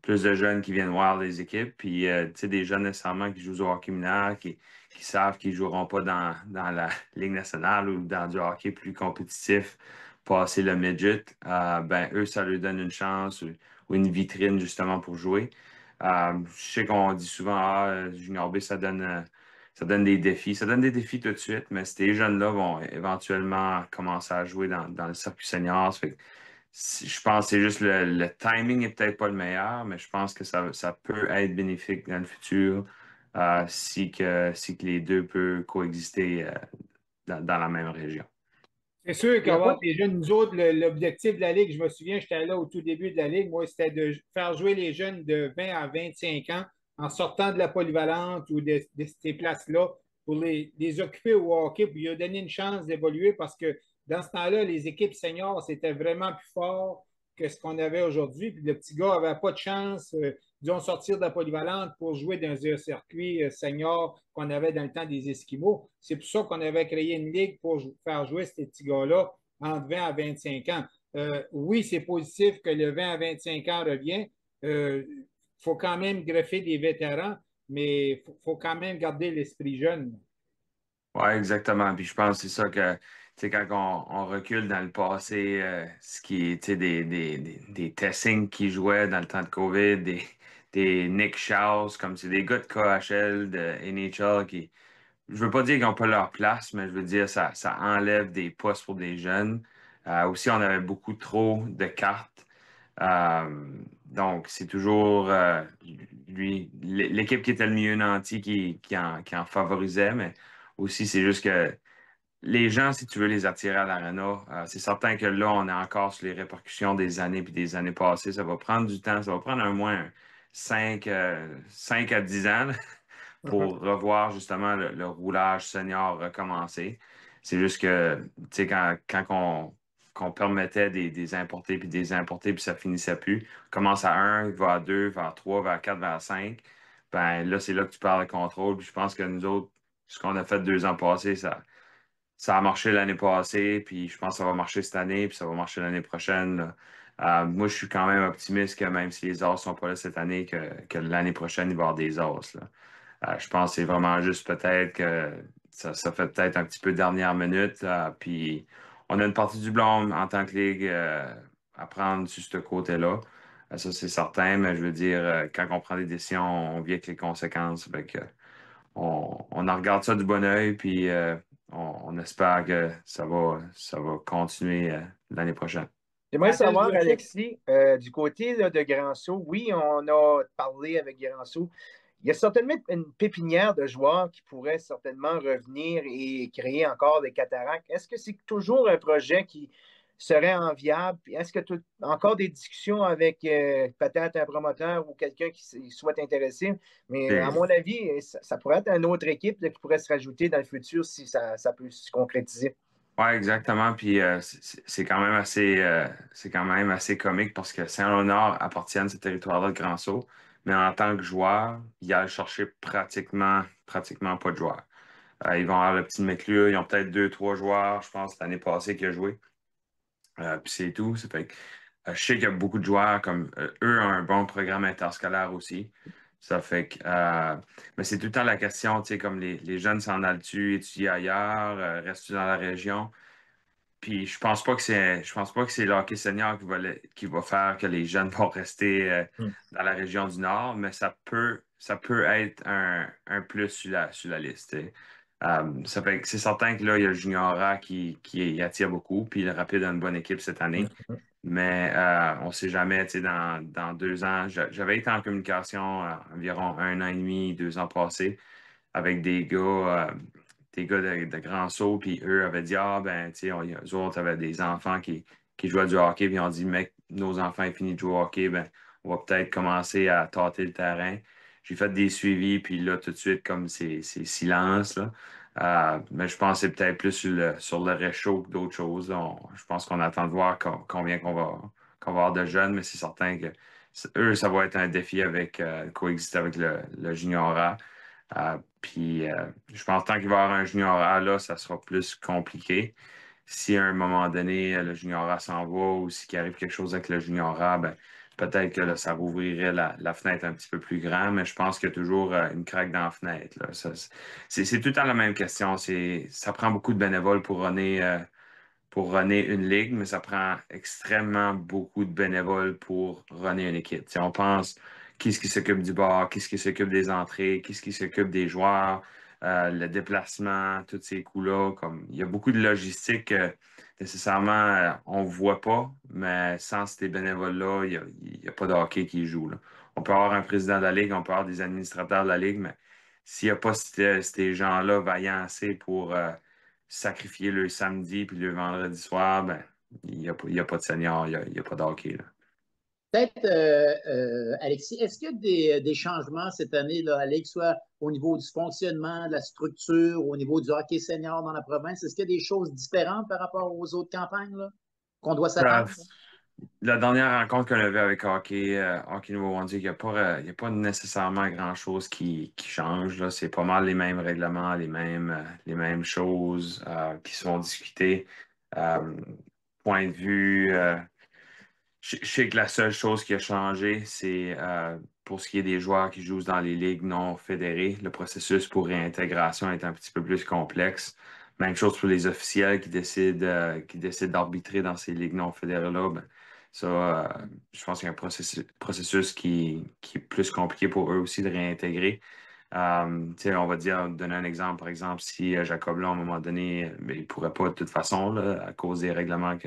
plus de jeunes qui viennent voir les équipes, puis tu sais, des jeunes nécessairement qui jouent au hockey mineur, qui savent qu'ils ne joueront pas dans la Ligue nationale ou dans du hockey plus compétitif, passer le midget, eux, ça leur donne une chance ou une vitrine justement pour jouer. Je sais qu'on dit souvent, Junior B, ça donne des défis. Ça donne des défis tout de suite, mais ces jeunes-là vont éventuellement commencer à jouer dans le circuit senior. Ça fait que je pense que c'est juste le timing n'est peut-être pas le meilleur, mais je pense que ça peut être bénéfique dans le futur si que les deux peuvent coexister dans la même région. C'est sûr Il y a qu'avoir pas- des jeunes, nous autres, l'objectif de la Ligue, je me souviens, j'étais là au tout début de la Ligue, moi, c'était de faire jouer les jeunes de 20 à 25 ans en sortant de la polyvalente ou de ces places-là pour les occuper au hockey, puis leur donner une chance d'évoluer parce que dans ce temps-là, les équipes seniors, c'était vraiment plus fort que ce qu'on avait aujourd'hui. Puis le petit gars n'avait pas de chance, disons, sortir de la polyvalente pour jouer dans un circuit senior qu'on avait dans le temps des Esquimaux. C'est pour ça qu'on avait créé une ligue pour faire jouer ces petits gars-là entre 20 à 25 ans. Oui, c'est positif que le 20 à 25 ans revient. Il faut quand même greffer des vétérans, mais il faut quand même garder l'esprit jeune. Oui, exactement. Puis je pense que c'est ça que, tu sais, quand on recule dans le passé, ce qui est, tu sais, des Tessing qui jouaient dans le temps de COVID, des Nick Schaus, comme c'est des gars de KHL, de NHL qui, je veux pas dire qu'ils n'ont pas leur place, mais je veux dire ça enlève des postes pour des jeunes. Aussi, on avait beaucoup trop de cartes. Donc, c'est toujours l'équipe qui était le mieux nanti qui en favorisait, mais aussi, c'est juste que les gens, si tu veux les attirer à l'arena, c'est certain que là, on est encore sur les répercussions des années puis des années passées. Ça va prendre du temps, ça va prendre au moins 5 à 10 ans là, pour revoir justement le roulage senior recommencer. C'est juste que, tu sais, quand qu'on permettait des importés puis des importés, puis ça finissait plus. On commence à 1, va à 2, va à 3, va à 4, va à 5. Ben là, c'est là que tu perds le contrôle. Puis je pense que nous autres, ce qu'on a fait 2 ans passés, ça a marché l'année passée, puis je pense que ça va marcher cette année, puis ça va marcher l'année prochaine, là. Moi, je suis quand même optimiste que même si les As ne sont pas là cette année, que l'année prochaine, il va y avoir des As, là. Je pense que c'est vraiment juste peut-être que ça fait peut-être un petit peu dernière minute. Puis on a une partie du blâme en tant que ligue à prendre sur ce côté-là. Ça, c'est certain, mais je veux dire, quand on prend des décisions, on vit avec les conséquences. Fait que, on en regarde ça du bon œil, puis on espère que ça va continuer l'année prochaine. J'aimerais Appel savoir, Belichick. Alexis, du côté là, de Granceau, oui, on a parlé avec Granceau. Il y a certainement une pépinière de joueurs qui pourrait certainement revenir et créer encore des cataractes. Est-ce que c'est toujours un projet qui serait enviable? Puis est-ce que tu as encore des discussions avec peut-être un promoteur ou quelqu'un qui souhaite intéresser? Mais à mon avis, ça pourrait être une autre équipe là, qui pourrait se rajouter dans le futur si ça peut se concrétiser. Oui, exactement. Puis c'est quand même assez comique parce que Saint-Léonard appartient à ce territoire-là de Grand-Sault, mais en tant que joueur, il a cherché pratiquement pas de joueurs. Ils vont avoir le petit Méclure, ils ont peut-être 2, 3 joueurs, je pense, l'année passée qui a joué. Puis c'est tout. Ça fait que, je sais qu'il y a beaucoup de joueurs comme eux ont un bon programme interscolaire aussi. Ça fait que mais c'est tout le temps la question, tu sais, comme les jeunes s'en allent-tu, étudier ailleurs, restent-tu dans la région? Puis je pense pas que c'est le hockey senior qui va faire que les jeunes vont rester dans la région du Nord, mais ça peut être un plus sur la liste, tu sais. Ça fait que c'est certain que là, il y a le Junior A qui attire beaucoup, puis le Rapide a une bonne équipe cette année. Mais on ne sait jamais, tu sais, dans 2 ans. J'avais été en communication environ 1 an et demi, 2 ans passés avec des gars de Grand Saut, puis eux avaient dit, ah, ben, tu sais, eux autres avaient des enfants qui jouaient du hockey, puis ils ont dit, mec, nos enfants ont fini de jouer au hockey, ben, on va peut-être commencer à tâter le terrain. J'ai fait des suivis, puis là, tout de suite, comme c'est silence, là. Mais je pense que c'est peut-être plus sur le réchaud que d'autres choses, là. Je pense qu'on attend de voir combien qu'on va avoir de jeunes, mais c'est certain que eux, ça va être un défi avec coexister avec le junior A. Puis, je pense que tant qu'il va y avoir un junior A, là, ça sera plus compliqué. Si à un moment donné, le junior A s'en va ou s'il arrive quelque chose avec le junior A, ben, peut-être que là, ça rouvrirait la fenêtre un petit peu plus grand, mais je pense qu'il y a toujours une craque dans la fenêtre, là. C'est tout le temps la même question. Ça prend beaucoup de bénévoles pour runner une ligue, mais ça prend extrêmement beaucoup de bénévoles pour runner une équipe. Si on pense qui est-ce qui s'occupe du bar, qui est-ce qui s'occupe des entrées, qui est-ce qui s'occupe des joueurs, le déplacement, tous ces coûts-là. Comme, il y a beaucoup de logistique que nécessairement on ne voit pas, mais sans ces bénévoles-là, il y a pas de hockey qui joue, là. On peut avoir un président de la ligue, on peut avoir des administrateurs de la ligue, mais s'il n'y a pas ces gens-là vaillants assez pour sacrifier le samedi puis le vendredi soir, ben, il y a pas de senior, il y a pas de hockey, là. Peut-être, Alexis, est-ce qu'il y a des changements cette année là, à Ligue, soit au niveau du fonctionnement, de la structure, au niveau du hockey senior dans la province? Est-ce qu'il y a des choses différentes par rapport aux autres campagnes là, qu'on doit Euh, s'attendre? La dernière rencontre qu'on avait avec Hockey Nouveau-Brunswick, il n'y a pas nécessairement grand-chose qui change, là. C'est pas mal les mêmes règlements, les mêmes choses qui sont discutées. Euh, Point de vue, je sais que la seule chose qui a changé, c'est pour ce qui est des joueurs qui jouent dans les ligues non fédérées, le processus pour réintégration est un petit peu plus complexe. Même chose pour les officiels qui décident d'arbitrer dans ces ligues non fédérées-là. Ben, ça, je pense qu'il y a un processus qui est plus compliqué pour eux aussi de réintégrer. Tu sais, on va donner un exemple, par exemple, si Jacob Long, à un moment donné, il ne pourrait pas de toute façon, là, à cause des règlements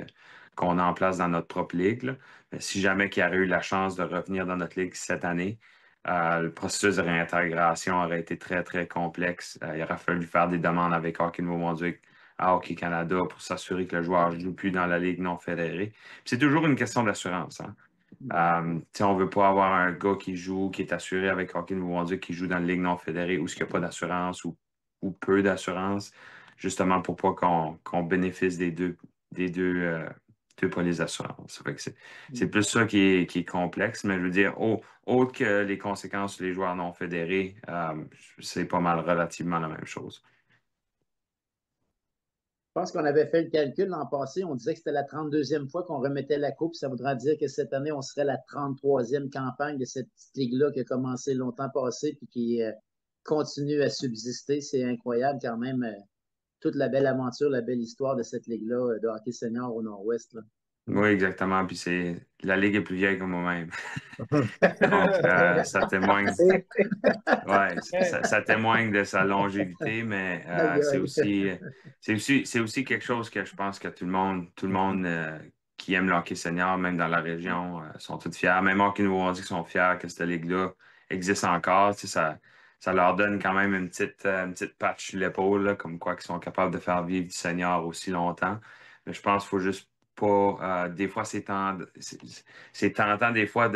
qu'on a en place dans notre propre ligue, là. Mais si jamais il aurait eu la chance de revenir dans notre ligue cette année, le processus de réintégration aurait été très, très complexe. Il aurait fallu faire des demandes avec Hockey Nouveau-Brunswick à Hockey Canada pour s'assurer que le joueur ne joue plus dans la ligue non fédérée. Puis c'est toujours une question d'assurance, hein. On ne veut pas avoir un gars qui joue, qui est assuré avec Hockey Nouveau-Brunswick, qui joue dans la Ligue non fédérée où il n'y a pas d'assurance ou peu d'assurance, justement pour pas qu'on bénéficie des deux tu n'as pas les assurances. Ça fait que c'est plus ça qui est complexe, mais je veux dire, autre que les conséquences sur les joueurs non fédérés, c'est pas mal relativement la même chose. Je pense qu'on avait fait le calcul l'an passé. On disait que c'était la 32e fois qu'on remettait la Coupe. Ça voudrait dire que cette année, on serait la 33e campagne de cette petite ligue-là qui a commencé longtemps passé et qui continue à subsister. C'est incroyable quand même, toute la belle aventure, la belle histoire de cette ligue-là de hockey senior au Nord-Ouest. Là. Oui, exactement. Puis la ligue est plus vieille que moi-même. Donc, ça témoigne. Ouais, ça témoigne de sa longévité, mais c'est aussi quelque chose que je pense que tout le monde qui aime le hockey senior, même dans la région, sont tous fiers. Même Hockey Nouveau-Brunswick sont fiers que cette ligue-là existe encore. Tu sais, ça leur donne quand même une petite patch sur l'épaule, là, comme quoi qu'ils sont capables de faire vivre du senior aussi longtemps. Mais je pense qu'il faut juste pas. Des fois, c'est tentant des fois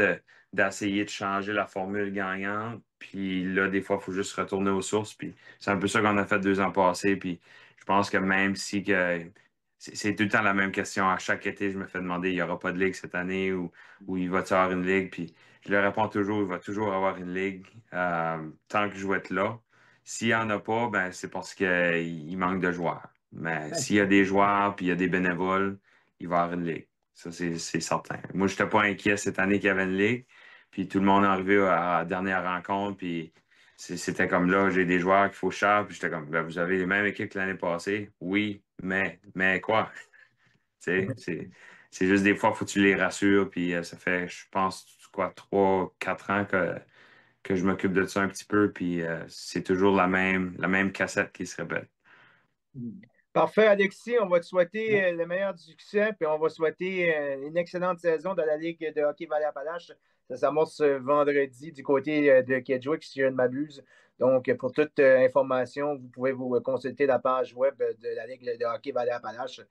d'essayer de changer la formule gagnante. Puis là, des fois, il faut juste retourner aux sources. Puis c'est un peu ça qu'on a fait 2 ans passés. Puis je pense que même si c'est tout le temps la même question. À chaque été, je me fais demander, il n'y aura pas de ligue cette année ou il va y avoir une ligue? Puis je leur réponds toujours, il va toujours avoir une ligue tant que je vais être là. S'il n'y en a pas, ben, c'est parce qu'il manque de joueurs. Mais s'il y a des joueurs puis il y a des bénévoles, il va y avoir une ligue. Ça, c'est certain. Moi, je n'étais pas inquiet cette année qu'il y avait une ligue. Puis tout le monde est arrivé à la dernière rencontre. Puis c'était comme là, j'ai des joueurs qu'il faut chercher. Puis j'étais comme, ben, vous avez les mêmes équipes que l'année passée? Oui, mais quoi? Tu sais, c'est juste des fois, il faut que tu les rassures. Puis ça fait, je pense, quoi, 3, 4 ans que je m'occupe de ça un petit peu. Puis c'est toujours la même cassette qui se répète. Parfait, Alexis. On va te souhaiter le meilleur du succès, puis on va souhaiter une excellente saison dans la Ligue de hockey Vallée-Appalaches. Ça s'amorce vendredi du côté de Kedgewick, si je ne m'abuse. Donc, pour toute information, vous pouvez vous consulter la page web de la Ligue de hockey Vallée-Appalaches,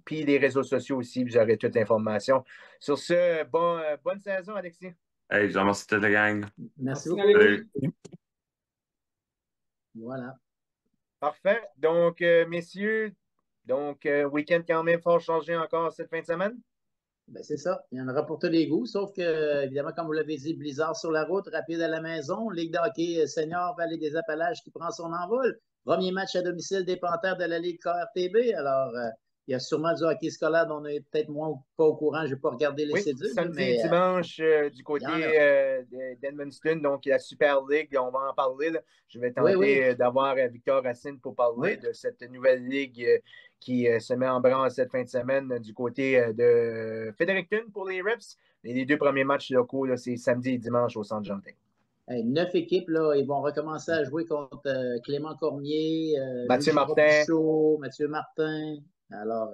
puis les réseaux sociaux aussi, vous aurez toute l'information. Sur ce, bonne saison, Alexis. Hey, je vous remercie toute la gang. Merci beaucoup. Salut. Voilà. Parfait. Donc, messieurs, week-end quand même fort changé encore cette fin de semaine? Ben, c'est ça. Il y en aura pour tous les goûts, sauf que, évidemment, comme vous l'avez dit, blizzard sur la route, rapide à la maison, Ligue de hockey senior Vallée des Appalaches qui prend son envol. Premier match à domicile des Panthères de la Ligue KRTB. Alors, il y a sûrement du hockey scolaire dont on est peut-être moins pas au courant. Je n'ai pas regardé les cédules. Samedi et dimanche du côté d'Edmundston, donc la Super League, on va en parler. Là. Je vais tenter d'avoir Victor Racine pour parler de cette nouvelle ligue qui se met en branle cette fin de semaine du côté de Fredericton pour les Reps. Et les 2 premiers matchs locaux, c'est samedi et dimanche au Centre Jean-Tin. 9 équipes, là, ils vont recommencer à jouer contre Clément Cormier, Mathieu Martin. Pichot, Mathieu Martin. Alors,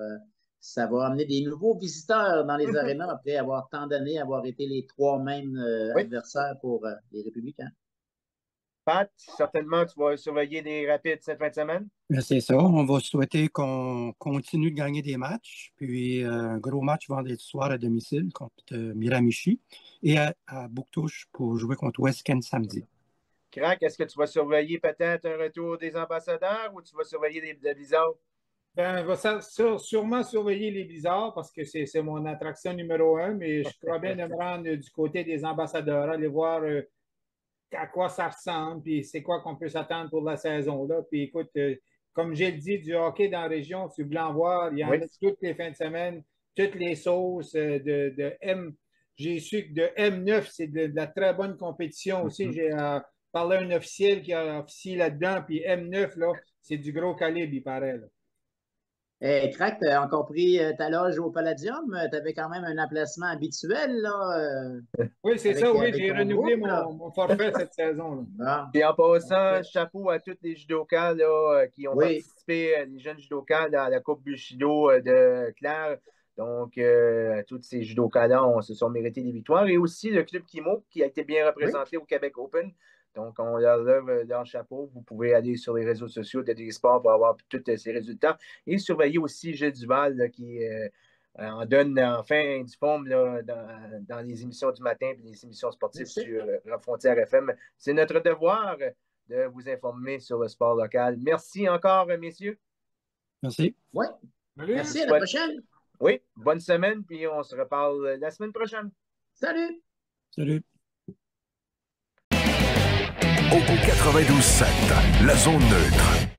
ça va amener des nouveaux visiteurs dans les arénas après avoir tant d'années, avoir été les 3 mêmes adversaires pour les Républicains. Pat, certainement, tu vas surveiller les Rapides cette fin de semaine? C'est ça. On va souhaiter qu'on continue de gagner des matchs. Puis un gros match vendredi soir à domicile contre Miramichi et à Bouctouche pour jouer contre West Kent samedi. Crac, est-ce que tu vas surveiller peut-être un retour des ambassadeurs ou tu vas surveiller les Blizzards? Ben, on va sûrement surveiller les Blizzards parce que c'est mon attraction numéro 1, mais je crois bien de me rendre du côté des ambassadeurs, aller voir à quoi ça ressemble, puis c'est quoi qu'on peut s'attendre pour la saison. Là. Puis écoute, comme j'ai dit, du hockey dans la région, tu voulais en voir, il y en a toutes les fins de semaine, toutes les sauces de M. J'ai su que de M9, c'est de la très bonne compétition aussi. J'ai parlé à un officiel qui a officié là-dedans, puis M9, là, c'est du gros calibre, il paraît. Là. Crac, tu as encore pris ta loge au Palladium. Tu avais quand même un emplacement habituel. Là, oui, c'est ça, oui. J'ai renouvelé mon forfait cette saison. Là. Et en passant, chapeau à tous les judokas là, qui ont participé, les jeunes judokas à la Coupe Bushido de Claire. Donc, tous ces judokas-là se sont mérités des victoires. Et aussi le club Kimo qui a été bien représenté au Québec Open. Donc, on leur lève leur chapeau. Vous pouvez aller sur les réseaux sociaux de des sports pour avoir tous ces résultats. Et surveiller aussi Gilles Duval là, qui en donne enfin du forme là, dans les émissions du matin et les émissions sportives sur la Frontière FM. C'est notre devoir de vous informer sur le sport local. Merci encore, messieurs. Merci. Oui. Merci, à la prochaine. Oui, bonne semaine, puis on se reparle la semaine prochaine. Salut! Salut. Au 92.7, la zone neutre.